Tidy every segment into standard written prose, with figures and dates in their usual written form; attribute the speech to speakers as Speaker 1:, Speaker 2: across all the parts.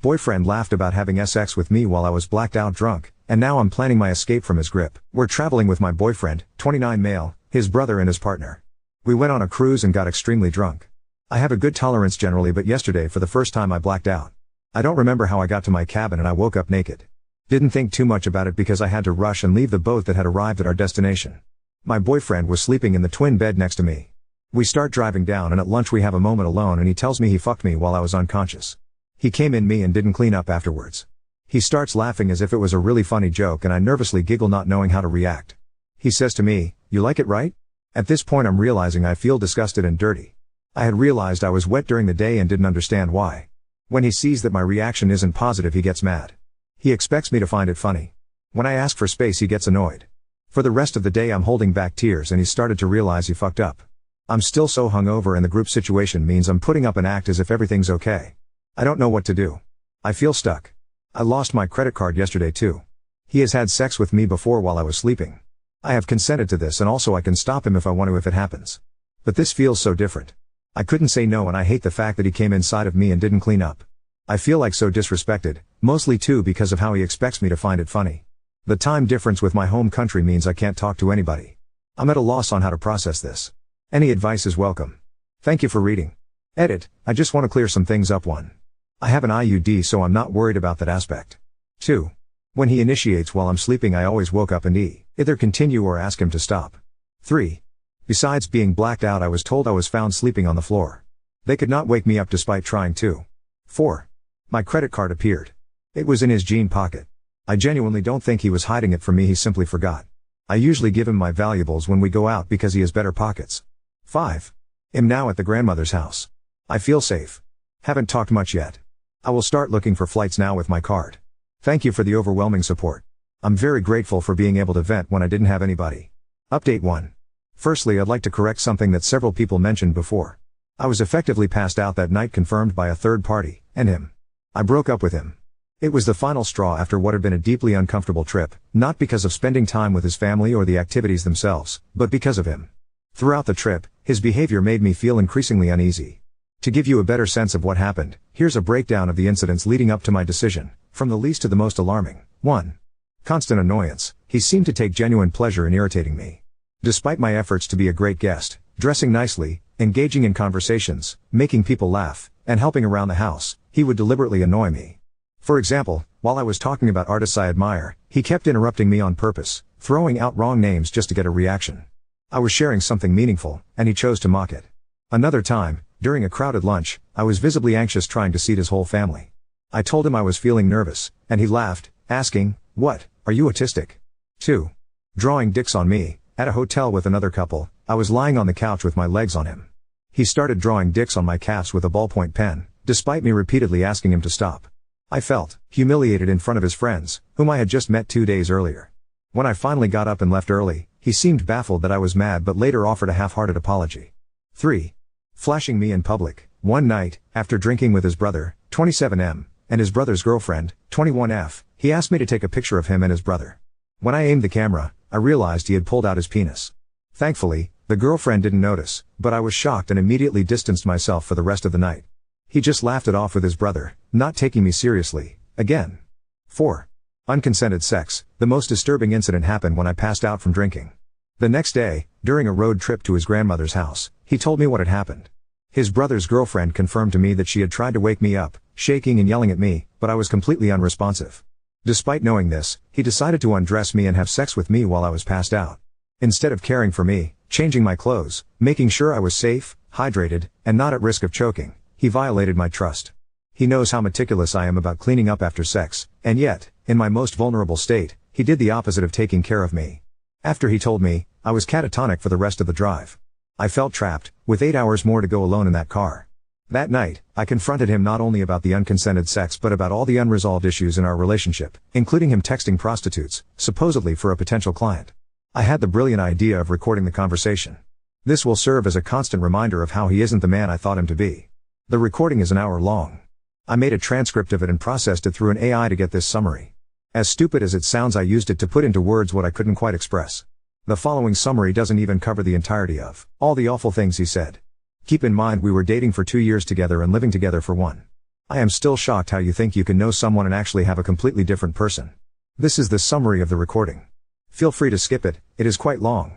Speaker 1: Boyfriend laughed about having sex with me while I was blacked out drunk, and now I'm planning my escape from his grip. We're traveling with my boyfriend, 29 male, his brother and his partner. We went on a cruise and got extremely drunk. I have a good tolerance generally, but yesterday for the first time I blacked out. I don't remember how I got to my cabin and I woke up naked. Didn't think too much about it because I had to rush and leave the boat that had arrived at our destination. My boyfriend was sleeping in the twin bed next to me. We start driving down and at lunch we have a moment alone and he tells me he fucked me while I was unconscious. He came in me and didn't clean up afterwards. He starts laughing as if it was a really funny joke and I nervously giggle not knowing how to react. He says to me, "You like it, right?" At this point I'm realizing I feel disgusted and dirty. I had realized I was wet during the day and didn't understand why. When he sees that my reaction isn't positive he gets mad. He expects me to find it funny. When I ask for space he gets annoyed. For the rest of the day I'm holding back tears and he started to realize he fucked up. I'm still so hungover and the group situation means I'm putting up an act as if everything's okay. I don't know what to do. I feel stuck. I lost my credit card yesterday too. He has had sex with me before while I was sleeping. I have consented to this and also I can stop him if I want to if it happens. But this feels so different. I couldn't say no and I hate the fact that he came inside of me and didn't clean up. I feel like so disrespected, mostly too because of how he expects me to find it funny. The time difference with my home country means I can't talk to anybody. I'm at a loss on how to process this. Any advice is welcome. Thank you for reading. Edit, I just want to clear some things up. 1. I have an IUD so I'm not worried about that aspect. 2. When he initiates while I'm sleeping I always woke up and either continue or ask him to stop. 3. Besides being blacked out I was told I was found sleeping on the floor. They could not wake me up despite trying to. 4. My credit card appeared. It was in his jean pocket. I genuinely don't think he was hiding it from me, he simply forgot. I usually give him my valuables when we go out because he has better pockets. 5. I'm now at the grandmother's house. I feel safe. Haven't talked much yet. I will start looking for flights now with my card. Thank you for the overwhelming support. I'm very grateful for being able to vent when I didn't have anybody. Update 1. Firstly, I'd like to correct something that several people mentioned before. I was effectively passed out that night, confirmed by a third party, and him. I broke up with him. It was the final straw after what had been a deeply uncomfortable trip, not because of spending time with his family or the activities themselves, but because of him. Throughout the trip, his behavior made me feel increasingly uneasy. To give you a better sense of what happened, here's a breakdown of the incidents leading up to my decision, from the least to the most alarming. 1. Constant annoyance. He seemed to take genuine pleasure in irritating me. Despite my efforts to be a great guest, dressing nicely, engaging in conversations, making people laugh, and helping around the house, he would deliberately annoy me. For example, while I was talking about artists I admire, he kept interrupting me on purpose, throwing out wrong names just to get a reaction. I was sharing something meaningful, and he chose to mock it. Another time, during a crowded lunch, I was visibly anxious trying to seat his whole family. I told him I was feeling nervous, and he laughed, asking, "What, are you autistic?" 2. Drawing dicks on me. At a hotel with another couple, I was lying on the couch with my legs on him. He started drawing dicks on my calves with a ballpoint pen, despite me repeatedly asking him to stop. I felt humiliated in front of his friends, whom I had just met 2 days earlier. When I finally got up and left early, he seemed baffled that I was mad but later offered a half-hearted apology. 3. Flashing me in public. One night, after drinking with his brother, 27M, and his brother's girlfriend, 21F, he asked me to take a picture of him and his brother. When I aimed the camera, I realized he had pulled out his penis. Thankfully, the girlfriend didn't notice, but I was shocked and immediately distanced myself for the rest of the night. He just laughed it off with his brother, not taking me seriously, again. 4. Unconsented sex. The most disturbing incident happened when I passed out from drinking. The next day, during a road trip to his grandmother's house, he told me what had happened. His brother's girlfriend confirmed to me that she had tried to wake me up, shaking and yelling at me, but I was completely unresponsive. Despite knowing this, he decided to undress me and have sex with me while I was passed out. Instead of caring for me, changing my clothes, making sure I was safe, hydrated, and not at risk of choking, he violated my trust. He knows how meticulous I am about cleaning up after sex, and yet, in my most vulnerable state, he did the opposite of taking care of me. After he told me, I was catatonic for the rest of the drive. I felt trapped, with 8 hours more to go alone in that car. That night, I confronted him not only about the unconsented sex but about all the unresolved issues in our relationship, including him texting prostitutes, supposedly for a potential client. I had the brilliant idea of recording the conversation. This will serve as a constant reminder of how he isn't the man I thought him to be. The recording is an hour long. I made a transcript of it and processed it through an AI to get this summary. As stupid as it sounds, I used it to put into words what I couldn't quite express. The following summary doesn't even cover the entirety of all the awful things he said. Keep in mind we were dating for 2 years together and living together for 1. I am still shocked how you think you can know someone and actually have a completely different person. This is the summary of the recording. Feel free to skip it, it is quite long.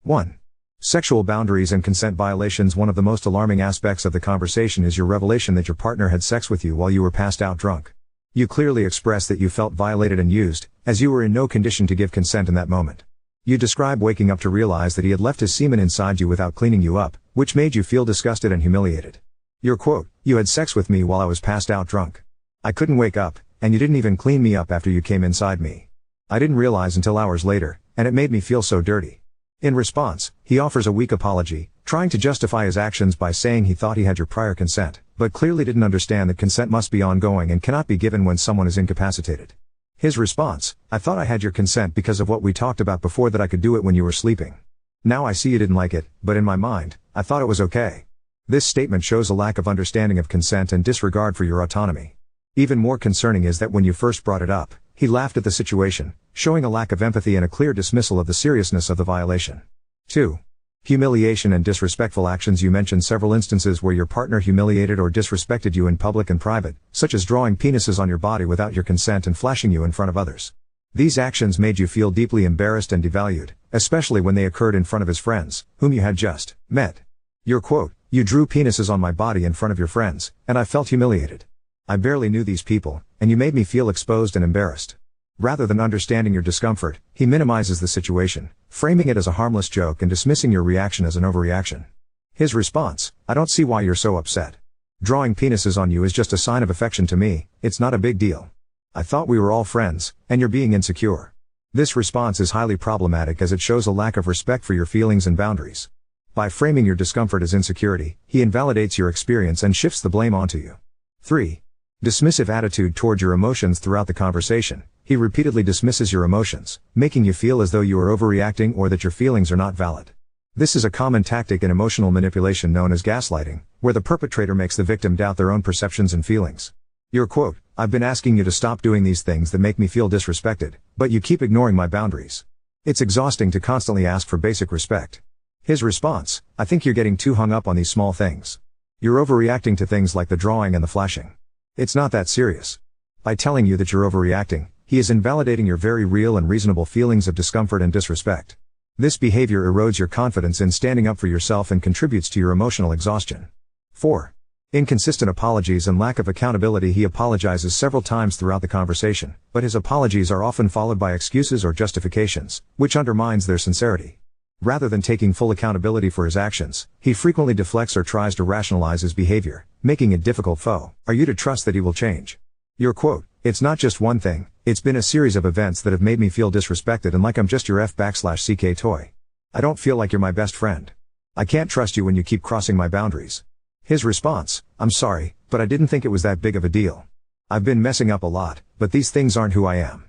Speaker 1: 1. Sexual boundaries and consent violations. One of the most alarming aspects of the conversation is your revelation that your partner had sex with you while you were passed out drunk. You clearly expressed that you felt violated and used, as you were in no condition to give consent in that moment. You describe waking up to realize that he had left his semen inside you without cleaning you up, which made you feel disgusted and humiliated. Your quote, "You had sex with me while I was passed out drunk. I couldn't wake up, and you didn't even clean me up after you came inside me. I didn't realize until hours later, and it made me feel so dirty." In response, he offers a weak apology, trying to justify his actions by saying he thought he had your prior consent, but clearly didn't understand that consent must be ongoing and cannot be given when someone is incapacitated. His response, "I thought I had your consent because of what we talked about before, that I could do it when you were sleeping. Now I see you didn't like it, but in my mind, I thought it was okay." This statement shows a lack of understanding of consent and disregard for your autonomy. Even more concerning is that when you first brought it up, he laughed at the situation, showing a lack of empathy and a clear dismissal of the seriousness of the violation. 2. Humiliation and disrespectful actions. You mentioned several instances where your partner humiliated or disrespected you in public and private, such as drawing penises on your body without your consent and flashing you in front of others. These actions made you feel deeply embarrassed and devalued, especially when they occurred in front of his friends, whom you had just met. Your quote, "You drew penises on my body in front of your friends, and I felt humiliated. I barely knew these people, and you made me feel exposed and embarrassed." Rather than understanding your discomfort, he minimizes the situation, framing it as a harmless joke and dismissing your reaction as an overreaction. His response, "I don't see why you're so upset. Drawing penises on you is just a sign of affection to me, it's not a big deal. I thought we were all friends, and you're being insecure." This response is highly problematic as it shows a lack of respect for your feelings and boundaries. By framing your discomfort as insecurity, he invalidates your experience and shifts the blame onto you. 3. Dismissive attitude toward your emotions. Throughout the conversation, he repeatedly dismisses your emotions, making you feel as though you are overreacting or that your feelings are not valid. This is a common tactic in emotional manipulation known as gaslighting, where the perpetrator makes the victim doubt their own perceptions and feelings. Your quote, "I've been asking you to stop doing these things that make me feel disrespected, but you keep ignoring my boundaries. It's exhausting to constantly ask for basic respect." His response, "I think you're getting too hung up on these small things. You're overreacting to things like the drawing and the flashing. It's not that serious." By telling you that you're overreacting, he is invalidating your very real and reasonable feelings of discomfort and disrespect. This behavior erodes your confidence in standing up for yourself and contributes to your emotional exhaustion. 4. Inconsistent apologies and lack of accountability. He apologizes several times throughout the conversation, but his apologies are often followed by excuses or justifications, which undermines their sincerity. Rather than taking full accountability for his actions, he frequently deflects or tries to rationalize his behavior, making it difficult. Are you to trust that he will change? Your quote, "It's not just one thing, it's been a series of events that have made me feel disrespected and like I'm just your F/CK toy. I don't feel like you're my best friend. I can't trust you when you keep crossing my boundaries." His response, "I'm sorry, but I didn't think it was that big of a deal. I've been messing up a lot, but these things aren't who I am.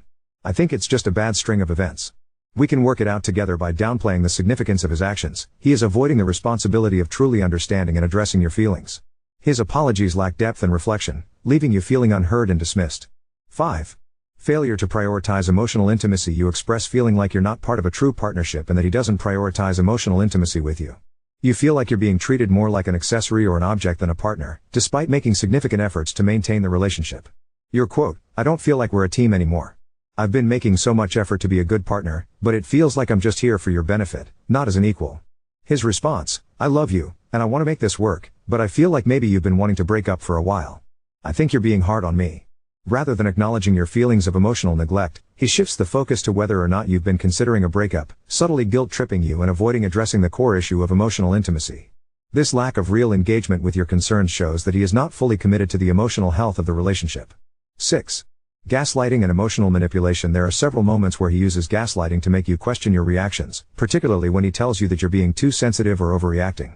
Speaker 1: I think it's just a bad string of events. We can work it out together." By downplaying the significance of his actions, he is avoiding the responsibility of truly understanding and addressing your feelings. His apologies lack depth and reflection, leaving you feeling unheard and dismissed. 5. Failure to prioritize emotional intimacy. You express feeling like you're not part of a true partnership and that he doesn't prioritize emotional intimacy with you. You feel like you're being treated more like an accessory or an object than a partner, despite making significant efforts to maintain the relationship. Your quote, "I don't feel like we're a team anymore. I've been making so much effort to be a good partner, but it feels like I'm just here for your benefit, not as an equal." His response, "I love you, and I want to make this work, but I feel like maybe you've been wanting to break up for a while. I think you're being hard on me." Rather than acknowledging your feelings of emotional neglect, he shifts the focus to whether or not you've been considering a breakup, subtly guilt-tripping you and avoiding addressing the core issue of emotional intimacy. This lack of real engagement with your concerns shows that he is not fully committed to the emotional health of the relationship. 6. Gaslighting and emotional manipulation. There are several moments where he uses gaslighting to make you question your reactions, particularly when he tells you that you're being too sensitive or overreacting.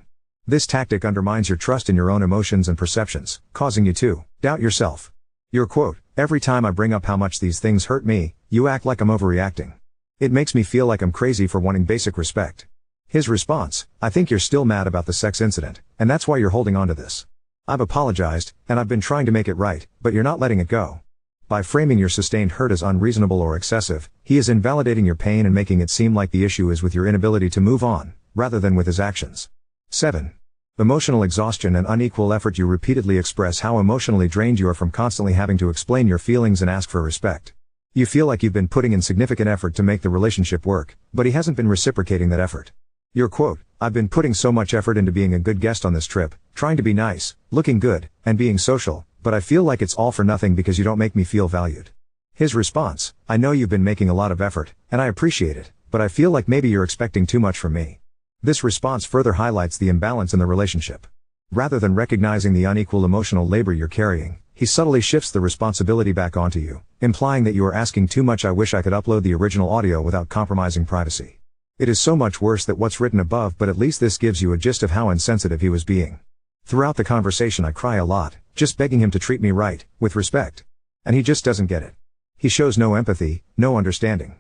Speaker 1: This tactic undermines your trust in your own emotions and perceptions, causing you to doubt yourself. Your quote, "Every time I bring up how much these things hurt me, you act like I'm overreacting. It makes me feel like I'm crazy for wanting basic respect." His response, "I think you're still mad about the sex incident, and that's why you're holding on to this. I've apologized, and I've been trying to make it right, but you're not letting it go." By framing your sustained hurt as unreasonable or excessive, he is invalidating your pain and making it seem like the issue is with your inability to move on, rather than with his actions. 7. Emotional exhaustion and unequal effort. You repeatedly express how emotionally drained you are from constantly having to explain your feelings and ask for respect. You feel like you've been putting in significant effort to make the relationship work, but he hasn't been reciprocating that effort. Your quote, "I've been putting so much effort into being a good guest on this trip, trying to be nice, looking good, and being social, but I feel like it's all for nothing because you don't make me feel valued." His response, "I know you've been making a lot of effort, and I appreciate it, but I feel like maybe you're expecting too much from me." This response further highlights the imbalance in the relationship. Rather than recognizing the unequal emotional labor you're carrying, he subtly shifts the responsibility back onto you, implying that you are asking too much. "I wish I could upload the original audio without compromising privacy. It is so much worse than what's written above, but at least this gives you a gist of how insensitive he was being. Throughout the conversation I cry a lot, just begging him to treat me right, with respect. And he just doesn't get it. He shows no empathy, no understanding."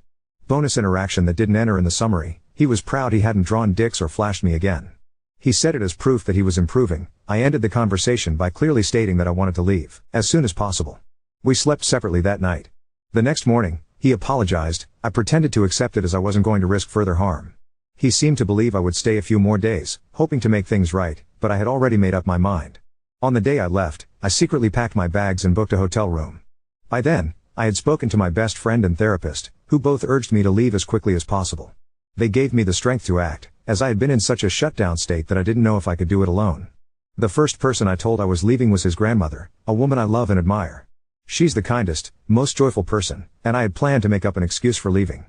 Speaker 1: Bonus interaction that didn't enter in the summary: he was proud he hadn't drawn dicks or flashed me again. He said it as proof that he was improving. I ended the conversation by clearly stating that I wanted to leave as soon as possible. We slept separately that night. The next morning, he apologized. I pretended to accept it as I wasn't going to risk further harm. He seemed to believe I would stay a few more days, hoping to make things right, but I had already made up my mind. On the day I left, I secretly packed my bags and booked a hotel room. By then, I had spoken to my best friend and therapist, who both urged me to leave as quickly as possible. They gave me the strength to act, as I had been in such a shutdown state that I didn't know if I could do it alone. The first person I told I was leaving was his grandmother, a woman I love and admire. She's the kindest, most joyful person, and I had planned to make up an excuse for leaving.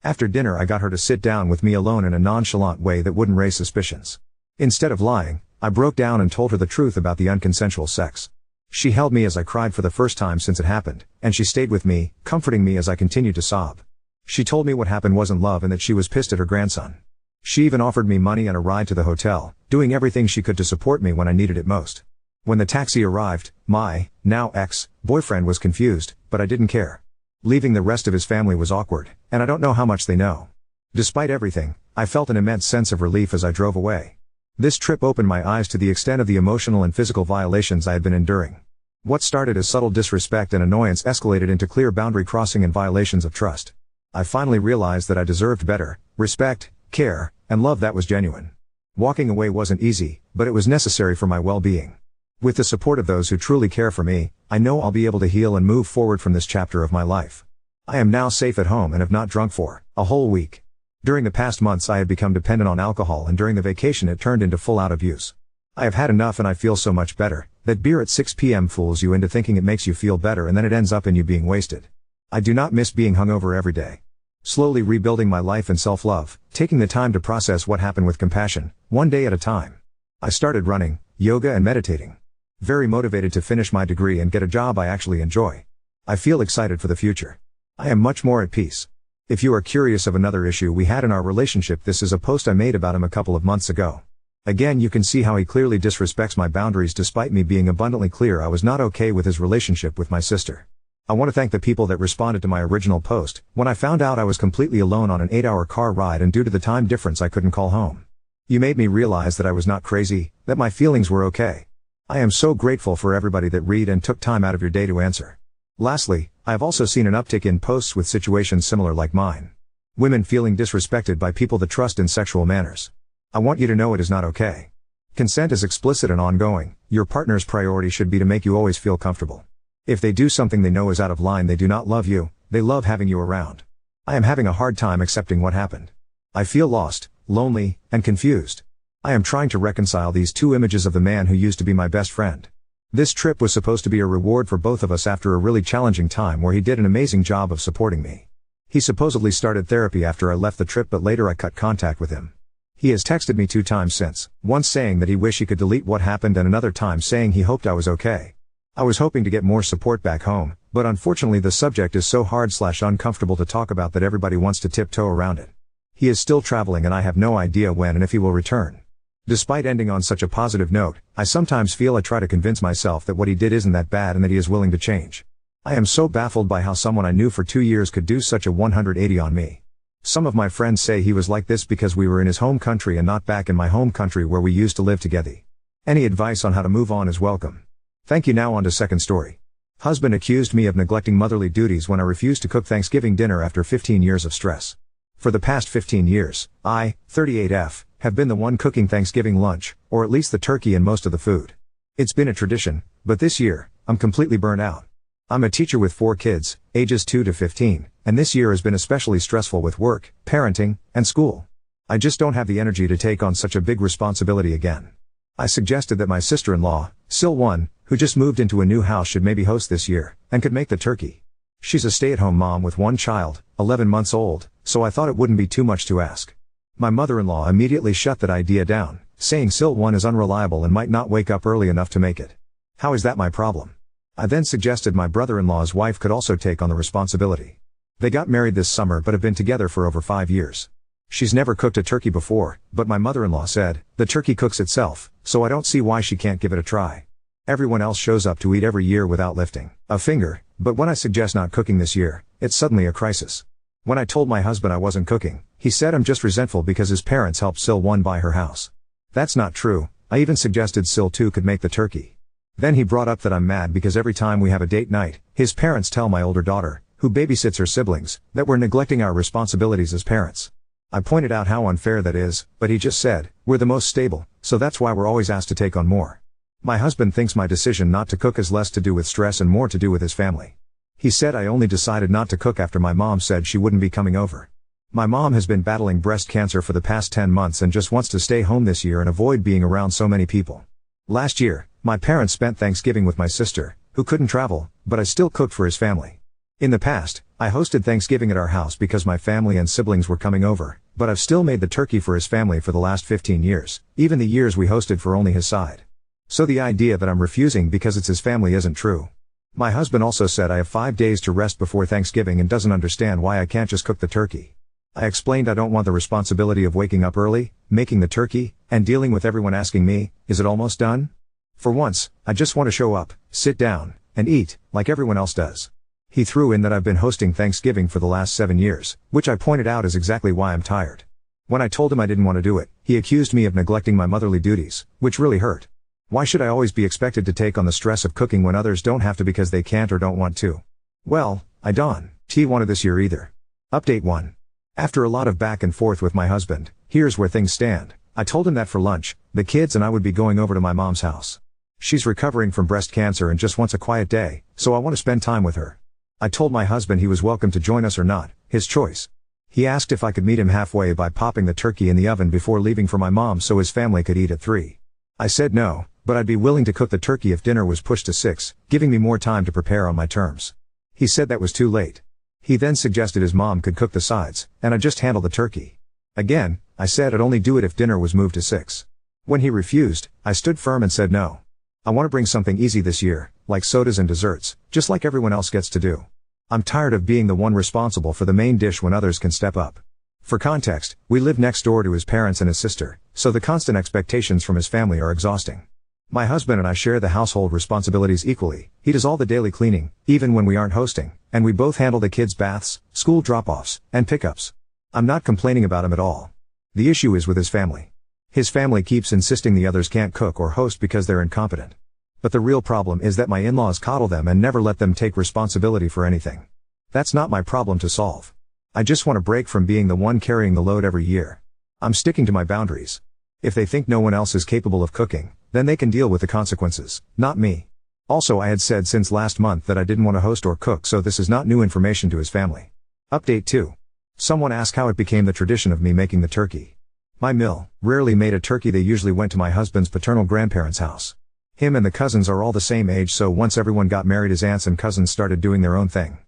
Speaker 1: After dinner I got her to sit down with me alone in a nonchalant way that wouldn't raise suspicions. Instead of lying, I broke down and told her the truth about the unconsensual sex. She held me as I cried for the first time since it happened, and she stayed with me, comforting me as I continued to sob. She told me what happened wasn't love and that she was pissed at her grandson. She even offered me money and a ride to the hotel, doing everything she could to support me when I needed it most. When the taxi arrived, my, now ex-boyfriend was confused, but I didn't care. Leaving the rest of his family was awkward, and I don't know how much they know. Despite everything, I felt an immense sense of relief as I drove away. This trip opened my eyes to the extent of the emotional and physical violations I had been enduring. What started as subtle disrespect and annoyance escalated into clear boundary crossing and violations of trust. I finally realized that I deserved better, respect, care, and love that was genuine. Walking away wasn't easy, but it was necessary for my well-being. With the support of those who truly care for me, I know I'll be able to heal and move forward from this chapter of my life. I am now safe at home and have not drunk for a whole week. During the past months I had become dependent on alcohol, and during the vacation it turned into full out abuse. I have had enough and I feel so much better. That beer at 6 p.m. fools you into thinking it makes you feel better, and then it ends up in you being wasted. I do not miss being hungover every day. Slowly rebuilding my life and self-love, taking the time to process what happened with compassion, one day at a time. I started running, yoga and meditating. Very motivated to finish my degree and get a job I actually enjoy. I feel excited for the future. I am much more at peace. If you are curious of another issue we had in our relationship, this is a post I made about him a couple of months ago. Again, you can see how he clearly disrespects my boundaries despite me being abundantly clear I was not okay with his relationship with my sister. I want to thank the people that responded to my original post, when I found out I was completely alone on an 8-hour car ride and due to the time difference I couldn't call home. You made me realize that I was not crazy, that my feelings were okay. I am so grateful for everybody that read and took time out of your day to answer. Lastly, I have also seen an uptick in posts with situations similar like mine. Women feeling disrespected by people that trust in sexual manners. I want you to know it is not okay. Consent is explicit and ongoing. Your partner's priority should be to make you always feel comfortable. If they do something they know is out of line, they do not love you, they love having you around. I am having a hard time accepting what happened. I feel lost, lonely, and confused. I am trying to reconcile these two images of the man who used to be my best friend. This trip was supposed to be a reward for both of us after a really challenging time where he did an amazing job of supporting me. He supposedly started therapy after I left the trip, but later I cut contact with him. He has texted me 2 times since, once saying that he wished he could delete what happened and another time saying he hoped I was okay. I was hoping to get more support back home, but unfortunately the subject is so hard/uncomfortable to talk about that everybody wants to tiptoe around it. He is still traveling and I have no idea when and if he will return. Despite ending on such a positive note, I sometimes feel I try to convince myself that what he did isn't that bad and that he is willing to change. I am so baffled by how someone I knew for 2 years could do such a 180 on me. Some of my friends say he was like this because we were in his home country and not back in my home country where we used to live together. Any advice on how to move on is welcome. Thank you. Now on to second story. Husband accused me of neglecting motherly duties when I refused to cook Thanksgiving dinner after 15 years of stress. For the past 15 years, I, 38F, have been the one cooking Thanksgiving lunch, or at least the turkey and most of the food. It's been a tradition, but this year, I'm completely burnt out. I'm a teacher with 4 kids, ages 2 to 15, and this year has been especially stressful with work, parenting, and school. I just don't have the energy to take on such a big responsibility again. I suggested that my sister-in-law, Sil1, who just moved into a new house, should maybe host this year, and could make the turkey. She's a stay-at-home mom with 1 child, 11 months old, so I thought it wouldn't be too much to ask. My mother-in-law immediately shut that idea down, saying Sil1 is unreliable and might not wake up early enough to make it. How is that my problem? I then suggested my brother-in-law's wife could also take on the responsibility. They got married this summer but have been together for over 5 years. She's never cooked a turkey before, but my mother-in-law said, the turkey cooks itself, so I don't see why she can't give it a try. Everyone else shows up to eat every year without lifting a finger, but when I suggest not cooking this year, it's suddenly a crisis. When I told my husband I wasn't cooking, he said I'm just resentful because his parents helped Sil1 buy her house. That's not true. I even suggested Sil2 could make the turkey. Then he brought up that I'm mad because every time we have a date night, his parents tell my older daughter, who babysits her siblings, that we're neglecting our responsibilities as parents. I pointed out how unfair that is, but he just said, we're the most stable, so that's why we're always asked to take on more. My husband thinks my decision not to cook has less to do with stress and more to do with his family. He said I only decided not to cook after my mom said she wouldn't be coming over. My mom has been battling breast cancer for the past 10 months and just wants to stay home this year and avoid being around so many people. Last year, my parents spent Thanksgiving with my sister, who couldn't travel, but I still cooked for his family. In the past, I hosted Thanksgiving at our house because my family and siblings were coming over, but I've still made the turkey for his family for the last 15 years, even the years we hosted for only his side. So the idea that I'm refusing because it's his family isn't true. My husband also said I have 5 days to rest before Thanksgiving and doesn't understand why I can't just cook the turkey. I explained I don't want the responsibility of waking up early, making the turkey, and dealing with everyone asking me, is it almost done? For once, I just want to show up, sit down, and eat, like everyone else does. He threw in that I've been hosting Thanksgiving for the last 7 years, which I pointed out is exactly why I'm tired. When I told him I didn't want to do it, he accused me of neglecting my motherly duties, which really hurt. Why should I always be expected to take on the stress of cooking when others don't have to because they can't or don't want to? Well, I don't want to this year either. Update 1. After a lot of back and forth with my husband, here's where things stand. I told him that for lunch, the kids and I would be going over to my mom's house. She's recovering from breast cancer and just wants a quiet day, so I want to spend time with her. I told my husband he was welcome to join us or not, his choice. He asked if I could meet him halfway by popping the turkey in the oven before leaving for my mom so his family could eat at 3. I said no, but I'd be willing to cook the turkey if dinner was pushed to 6, giving me more time to prepare on my terms. He said that was too late. He then suggested his mom could cook the sides, and I'd just handle the turkey. Again, I said I'd only do it if dinner was moved to 6. When he refused, I stood firm and said no. I want to bring something easy this year, like sodas and desserts, just like everyone else gets to do. I'm tired of being the one responsible for the main dish when others can step up. For context, we live next door to his parents and his sister, so the constant expectations from his family are exhausting. My husband and I share the household responsibilities equally. He does all the daily cleaning, even when we aren't hosting, and we both handle the kids' baths, school drop-offs, and pickups. I'm not complaining about him at all. The issue is with his family. His family keeps insisting the others can't cook or host because they're incompetent. But the real problem is that my in-laws coddle them and never let them take responsibility for anything. That's not my problem to solve. I just want a break from being the one carrying the load every year. I'm sticking to my boundaries. If they think no one else is capable of cooking, then they can deal with the consequences, not me. Also, I had said since last month that I didn't want to host or cook, so this is not new information to his family. Update 2. Someone asked how it became the tradition of me making the turkey. My mill rarely made a turkey. They usually went to my husband's paternal grandparents' house. Him and the cousins are all the same age, so once everyone got married, his aunts and cousins started doing their own thing.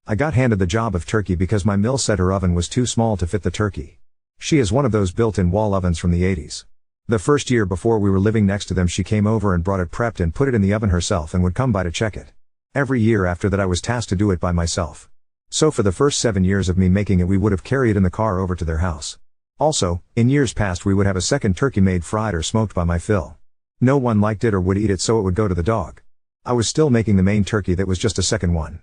Speaker 1: I got handed the job of turkey because my mill said her oven was too small to fit the turkey. She has one of those built-in wall ovens from the 80s. The first year before we were living next to them, she came over and brought it prepped and put it in the oven herself and would come by to check it. Every year after that I was tasked to do it by myself. So for the first 7 years of me making it, we would have carried it in the car over to their house. Also, in years past we would have a second turkey made fried or smoked by my Phil. No one liked it or would eat it, so it would go to the dog. I was still making the main turkey that was just a second one.